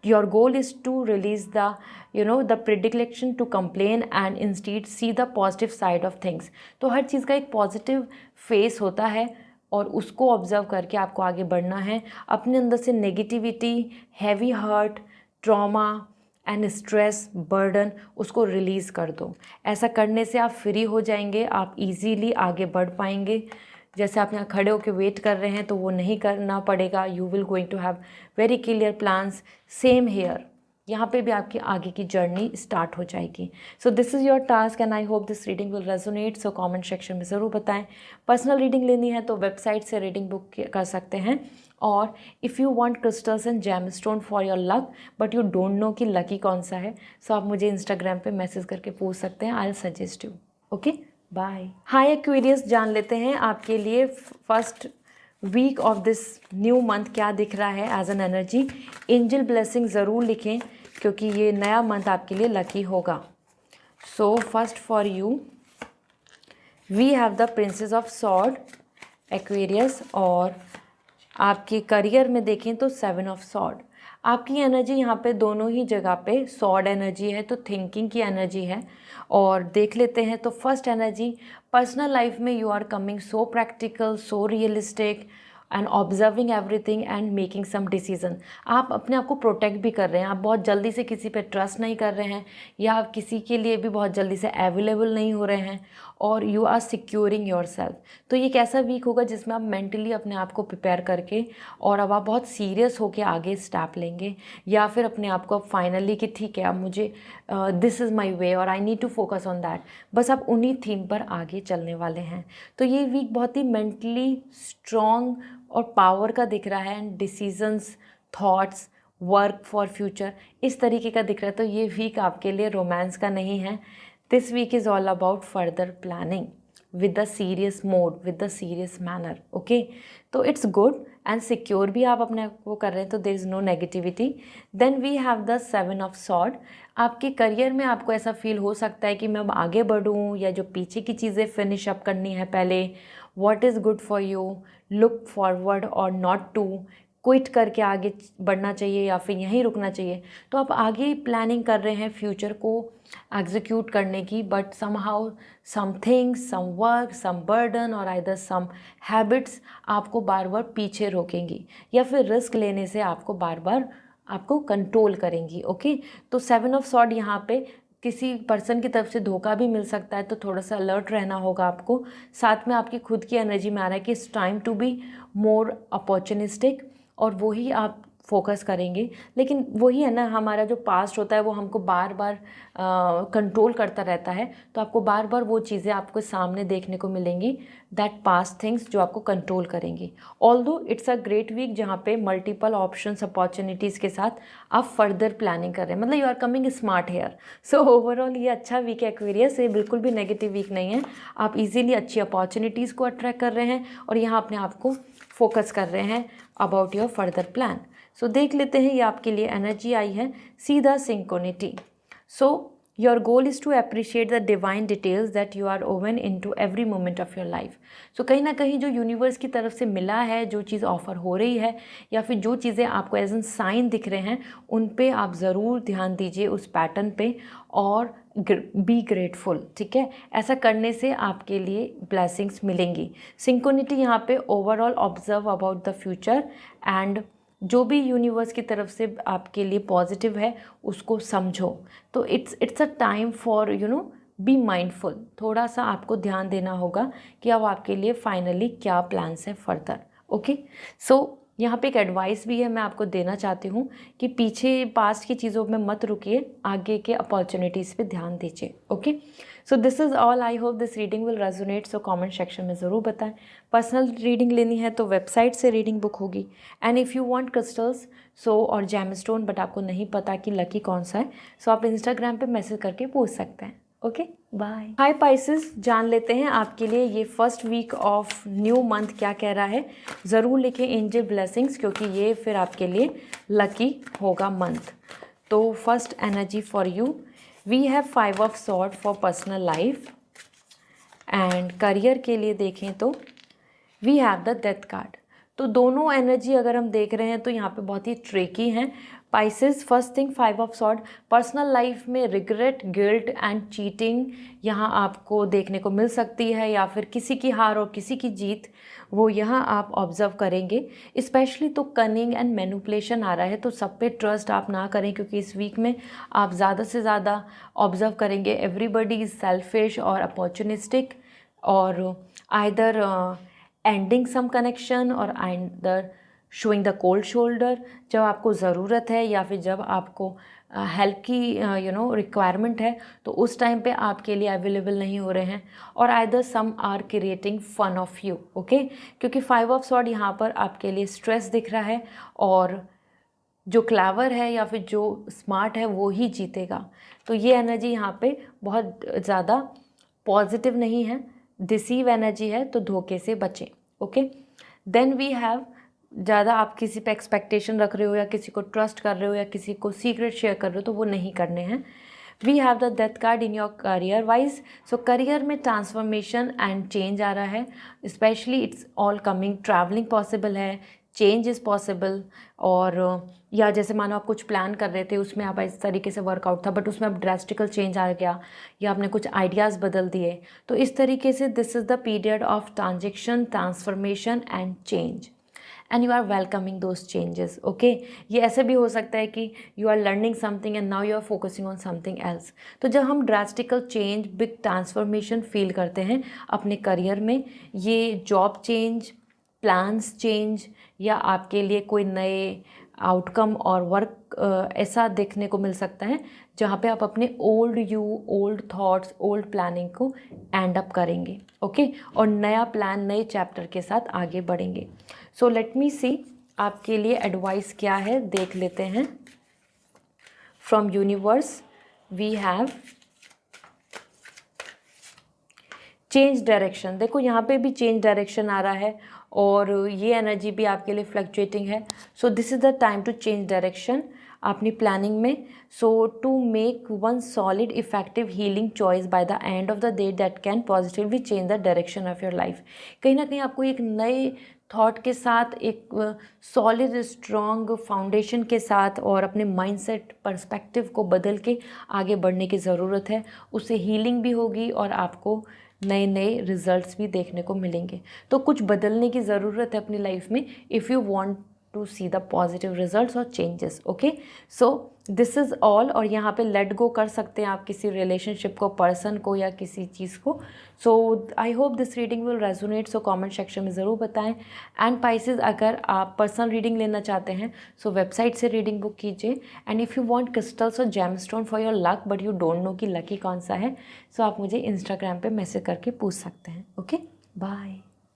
Your goal is to release the predilection to complain and instead see the positive side of things। तो हर चीज़ का एक positive face होता है और उसको ऑब्जर्व करके आपको आगे बढ़ना है। अपने अंदर से negativity, heavy heart, trauma and stress, burden, उसको रिलीज़ कर दो। ऐसा करने से आप फ्री हो जाएंगे, आप इजीली आगे बढ़ पाएंगे। जैसे आप यहाँ खड़े होकर वेट कर रहे हैं तो वो नहीं करना पड़ेगा। You will going to have very clear plans. Same here, यहाँ पे भी आपकी आगे की जर्नी स्टार्ट हो जाएगी। सो this is your task and I hope this reading will resonate. So comment section में ज़रूर बताएं। पर्सनल रीडिंग लेनी है तो वेबसाइट से रीडिंग बुक कर सकते हैं। और if you want crystals and gemstone for your luck but you don't know कि लकी कौन सा है, सो आप मुझे इंस्टाग्राम पे मैसेज करके पूछ सकते हैं। I will suggest you. Okay, bye. Hi Aquarius, जान लेते हैं आपके लिए first week of this new month क्या दिख रहा है as an energy. Angel blessing ज़रूर लिखें क्योंकि ये नया मंथ आपके लिए लकी होगा। So first for you we have the princess of sword Aquarius, और आपके करियर में देखें तो 7 ऑफ सॉर्ड। आपकी एनर्जी यहाँ पे दोनों ही जगह पे सॉर्ड एनर्जी है तो थिंकिंग की एनर्जी है। और देख लेते हैं तो फर्स्ट एनर्जी, पर्सनल लाइफ में you are coming so practical, so realistic and observing everything and making some decision. आप अपने आप को प्रोटेक्ट भी कर रहे हैं, आप बहुत जल्दी से किसी पे ट्रस्ट नहीं कर रहे हैं या आप किसी के लिए भी बहुत जल्दी से अवेलेबल नहीं हो रहे हैं, और you are securing your self. तो ये कैसा वीक होगा जिसमें आप मेंटली अपने आप को प्रिपेयर करके और अब आप बहुत सीरियस होकर आगे स्टेप लेंगे, या फिर अपने आप को अब फाइनली कि ठीक है अब मुझे दिस इज़ माई वे और I need to focus on that, बस आप उन्हीं थीम पर आगे चलने वाले हैं। तो ये वीक बहुत ही मेंटली स्ट्रॉन्ग और पावर का दिख रहा है, and decisions, thoughts, work for future इस तरीके का दिख रहा है। तो ये वीक आपके लिए रोमांस का नहीं है। This week is all about further planning with the serious mode, with the serious manner. Okay, तो इट्स गुड एंड सिक्योर भी आप अपने वो कर रहे हैं, तो there is no negativity. Then we have the 7 of sword. आपके करियर में आपको ऐसा फील हो सकता है कि मैं अब आगे बढ़ूँ, या जो पीछे की चीज़ें फिनिश अप करनी है पहले। What is good for you, look forward और नॉट टू, क्विट करके आगे बढ़ना चाहिए या फिर यहीं रुकना चाहिए। तो आप आगे प्लानिंग कर रहे हैं फ्यूचर को एग्जीक्यूट करने की, but somehow some things, some work, some burden और आइदर सम हैबिट्स आपको बार बार पीछे रोकेंगी, या फिर रिस्क लेने से आपको बार बार आपको कंट्रोल करेंगी। ओके, तो 7 ऑफ सॉर्ड यहाँ पे किसी पर्सन की तरफ से धोखा भी मिल सकता है, तो थोड़ा सा अलर्ट रहना होगा आपको। साथ में आपकी खुद की एनर्जी में आ रहा है कि it's time to be more opportunistic, और वही आप फोकस करेंगे। लेकिन वही है ना, हमारा जो पास्ट होता है वो हमको बार बार कंट्रोल करता रहता है। तो आपको बार बार वो चीज़ें आपको सामने देखने को मिलेंगी, दैट पास्ट थिंग्स जो आपको कंट्रोल करेंगी। Although it's a great week जहाँ पे मल्टीपल ऑप्शंस अपॉर्चुनिटीज़ के साथ आप फर्दर प्लानिंग कर रहे हैं, मतलब you are coming smart here. So overall ये अच्छा वीक है एक्वेरियस, ये बिल्कुल भी नेगेटिव वीक नहीं है। आप इजीली अच्छी अपॉर्चुनिटीज़ को अट्रैक्ट कर रहे हैं और यहाँ अपने आप को फोकस कर रहे हैं about your further plan. So देख लेते हैं ये आपके लिए एनर्जी आई है, see the synchronicity. So your goal is to appreciate the divine details that you are woven into every moment of your life. So कहीं ना कहीं जो यूनिवर्स की तरफ से मिला है, जो चीज़ ऑफर हो रही है या फिर जो चीज़ें आपको एज एन साइन दिख रहे हैं, उन पे आप ज़रूर ध्यान दीजिए, उस पैटर्न पे, और बी ग्रेटफुल। ठीक है, ऐसा करने से आपके लिए ब्लेसिंग्स मिलेंगी। सिंक्रोनिटी यहाँ पे overall observe about the future and जो भी यूनिवर्स की तरफ से आपके लिए पॉजिटिव है उसको समझो। तो it's a time for be mindful. थोड़ा सा आपको ध्यान देना होगा कि अब आपके लिए फाइनली क्या प्लान्स हैं फर्दर। ओके, सो यहाँ पे एक एडवाइस भी है, मैं आपको देना चाहती हूँ कि पीछे पास्ट की चीज़ों में मत रुकिए, आगे के अपॉर्चुनिटीज़ पे ध्यान दीजिए। Okay, so this is all. I hope this reading will resonate. So comment section में ज़रूर बताएं। पर्सनल रीडिंग लेनी है तो वेबसाइट से रीडिंग बुक होगी। And if you want crystals और जेमस्टोन बट आपको नहीं पता कि लकी कौन सा है, सो आप इंस्टाग्राम पे मैसेज करके पूछ सकते हैं। Okay, bye. हाय पाइसेस, जान लेते हैं आपके लिए ये first week of new month क्या कह रहा है। ज़रूर लिखें एंजल ब्लेसिंग्स, क्योंकि ये फिर आपके लिए लकी होगा मंथ। तो first energy for you, we have 5 of sword for personal life. And career के लिए देखें तो we have the death card. तो दोनों एनर्जी अगर हम देख रहे हैं तो यहाँ पे बहुत ही ट्रिकी हैं। Pisces, first thing 5 of sword, personal life में रिग्रेट, गिल्ट एंड चीटिंग यहाँ आपको देखने को मिल सकती है, या फिर किसी की हार और किसी की जीत, वो यहाँ आप ऑब्जर्व करेंगे। स्पेशली तो कनिंग एंड मैनिपुलेशन आ रहा है, तो सब पे ट्रस्ट आप ना करें, क्योंकि इस वीक में आप ज़्यादा से ज़्यादा ऑब्जर्व करेंगे एवरीबडी इज़ सेल्फिश और अपॉर्चुनिस्टिक, और आइदर एंडिंग सम कनेक्शन और either showing the cold shoulder जब आपको ज़रूरत है, या फिर जब आपको हेल्प की रिक्वायरमेंट है, तो उस टाइम पे आपके लिए अवेलेबल नहीं हो रहे हैं। और either some are creating fun of you. Okay, क्योंकि 5 ऑफ सॉर्ड यहाँ पर आपके लिए स्ट्रेस दिख रहा है, और जो क्लेवर है या फिर जो स्मार्ट है वो ही जीतेगा। तो ये एनर्जी यहाँ पे बहुत ज़्यादा पॉजिटिव नहीं है, डिसीव एनर्जी है, तो धोखे से बचें। ओके, देन वी हैव, ज़्यादा आप किसी पे एक्सपेक्टेशन रख रहे हो, या किसी को ट्रस्ट कर रहे हो, या किसी को सीक्रेट शेयर कर रहे हो, तो वो नहीं करने हैं। We have the death card in your career wise. So career में ट्रांसफॉर्मेशन एंड चेंज आ रहा है, specially it's all coming, travelling possible है, चेंज इज़ पॉसिबल। और या जैसे मानो आप कुछ प्लान कर रहे थे, उसमें आप इस तरीके से वर्कआउट था, बट उसमें अब ड्रास्टिकल चेंज आ गया, या आपने कुछ आइडियाज़ बदल दिए। तो इस तरीके से this is the period of transaction, transformation and change, and you are welcoming those changes. Okay, ये ऐसे भी हो सकता है कि you are learning something and now you are focusing on something else. तो जब हम drastical change, big transformation feel करते हैं अपने करियर में, ये जॉब चेंज, प्लान्स चेंज, या आपके लिए कोई नए आउटकम और वर्क ऐसा देखने को मिल सकता है जहाँ पे आप अपने old you, old thoughts, old planning को एंड अप करेंगे। ओके, और नया प्लान, नए चैप्टर के साथ आगे बढ़ेंगे। सो लेट मी सी आपके लिए एडवाइस क्या है, देख लेते हैं। From universe we have change direction. देखो यहाँ पे भी चेंज डायरेक्शन आ रहा है, और ये एनर्जी भी आपके लिए फ्लक्चुएटिंग है। So this is the time to change direction अपनी प्लानिंग में। So to make one solid effective healing choice by the end of the day that can positively change the direction of your life. कहीं ना कहीं आपको एक नए thought के साथ, एक सॉलिड स्ट्रॉन्ग फाउंडेशन के साथ, और अपने माइंडसेट पर्सपेक्टिव को बदल के आगे बढ़ने की ज़रूरत है। उससे हीलिंग भी होगी और आपको नए नए रिजल्ट्स भी देखने को मिलेंगे। तो कुछ बदलने की ज़रूरत है अपनी लाइफ में, if you want to see the positive results और changes. Okay, so this is all. और यहाँ पे लेट गो कर सकते हैं आप किसी रिलेशनशिप को, पर्सन को या किसी चीज़ को. So I hope this reading will resonate. So comment section में ज़रूर बताएं. एंड पाइसेस, अगर आप पर्सनल रीडिंग लेना चाहते हैं सो वेबसाइट से रीडिंग बुक कीजिए. And if you want crystals और gemstone for your luck but you don't know कि लकी कौन सा है, सो आप मुझे इंस्टाग्राम पे मैसेज करके पूछ सकते हैं. Okay, bye.